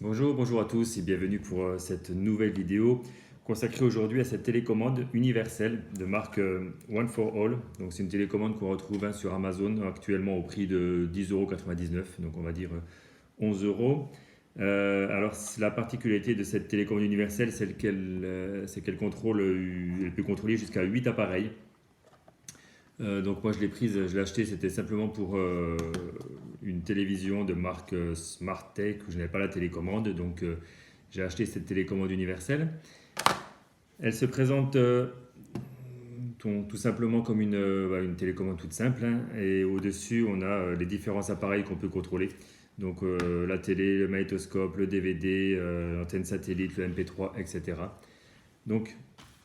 Bonjour à tous et bienvenue pour cette nouvelle vidéo consacrée aujourd'hui à cette télécommande universelle de marque One for All. Donc c'est une télécommande qu'on retrouve sur Amazon actuellement au prix de 10,99 €, donc on va dire 11 euros. Alors la particularité de cette télécommande universelle, c'est qu'elle contrôle, elle peut contrôler jusqu'à 8 appareils. Donc moi je l'ai prise, je l'ai acheté, c'était simplement pour une télévision de marque Smartech où je n'avais pas la télécommande, donc j'ai acheté cette télécommande universelle. Elle se présente tout simplement comme une télécommande toute simple, hein, et au-dessus on a les différents appareils qu'on peut contrôler. Donc la télé, le magnétoscope, le DVD, l'antenne satellite, le MP3, etc. Donc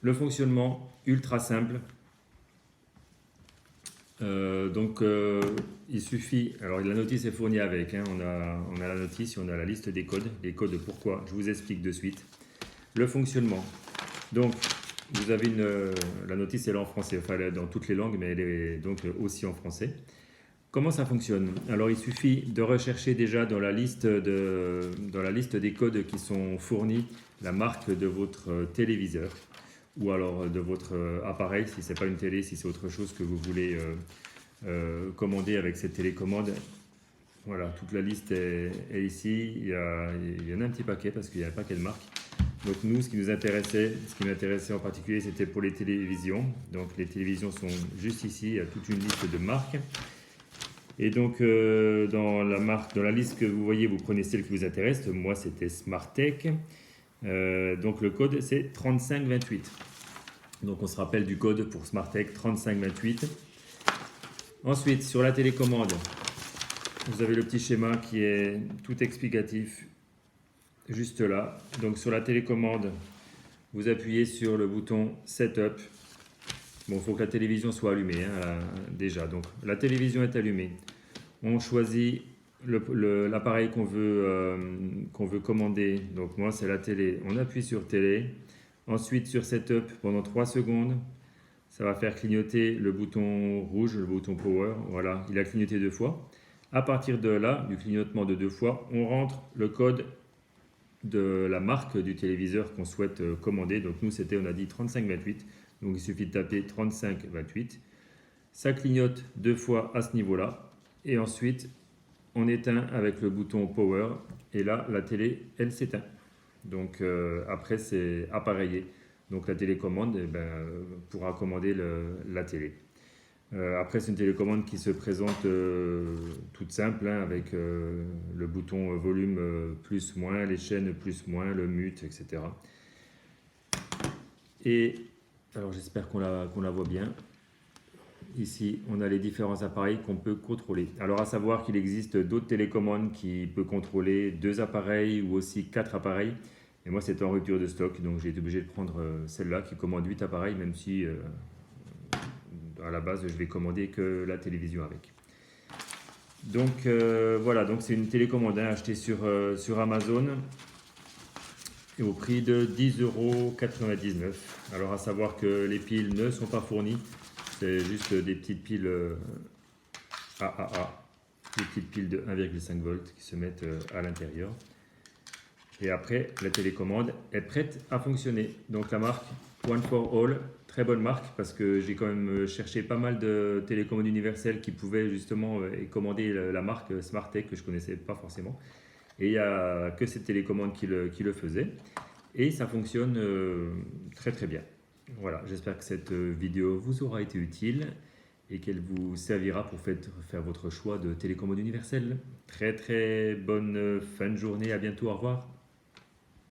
le fonctionnement ultra simple. Il suffit, alors la notice est fournie avec, hein, on a la notice et on a la liste des codes. Les codes pourquoi, je vous explique de suite. Le fonctionnement, donc vous avez la notice elle est en français, enfin elle est dans toutes les langues, mais elle est donc aussi en français. Comment ça fonctionne? Alors il suffit de rechercher déjà dans la liste des codes qui sont fournis la marque de votre téléviseur ou alors de votre appareil, si ce n'est pas une télé, si c'est autre chose que vous voulez commander avec cette télécommande. Voilà, toute la liste est ici. Il y en a un petit paquet parce qu'il y a un paquet de marques. Donc nous, ce qui m'intéressait en particulier, c'était pour les télévisions. Donc les télévisions sont juste ici, il y a toute une liste de marques. Et donc dans la liste que vous voyez, vous prenez celle qui vous intéresse. Moi, c'était Smartech. Donc le code c'est 3528. Donc on se rappelle du code pour Smartech 3528. Ensuite sur la télécommande, vous avez le petit schéma qui est tout explicatif juste là. Donc sur la télécommande, vous appuyez sur le bouton Setup. Bon, il faut que la télévision soit allumée, hein, déjà. Donc la télévision est allumée. On choisit l'appareil qu'on veut commander. Donc moi c'est la télé. On appuie sur télé. Ensuite sur Setup pendant 3 secondes. Ça va faire clignoter le bouton rouge, le bouton Power. Voilà, il a clignoté 2 fois. À partir de là, du clignotement de 2 fois, on rentre le code de la marque du téléviseur qu'on souhaite commander. Donc nous on a dit 3528. Donc il suffit de taper 3528. Ça clignote 2 fois à ce niveau-là. Et ensuite, on éteint avec le bouton Power. Et là, la télé, elle s'éteint. Donc après, c'est appareillé. Donc la télécommande pourra commander la télé. Après, c'est une télécommande qui se présente toute simple, hein, avec le bouton volume plus moins, les chaînes plus moins, le mute, etc. Et alors j'espère qu'on la voit bien. Ici, on a les différents appareils qu'on peut contrôler. Alors à savoir qu'il existe d'autres télécommandes qui peuvent contrôler 2 appareils ou aussi 4 appareils. Et moi, c'est en rupture de stock, donc j'ai été obligé de prendre celle-là qui commande 8 appareils, même si à la base, je vais commander que la télévision avec. Donc voilà, donc c'est une télécommande, hein, achetée sur Amazon et au prix de 10,99 €. Alors à savoir que les piles ne sont pas fournies, c'est juste des petites piles AAA, des petites piles de 1,5 volts qui se mettent à l'intérieur. Et après, la télécommande est prête à fonctionner. Donc la marque One for All, très bonne marque parce que j'ai quand même cherché pas mal de télécommandes universelles qui pouvaient justement commander la marque Smartech que je ne connaissais pas forcément. Et il n'y a que cette télécommande qui le faisait. Et ça fonctionne très très bien. Voilà, j'espère que cette vidéo vous aura été utile et qu'elle vous servira pour faire votre choix de télécommande universelle. Très très bonne fin de journée, à bientôt, au revoir.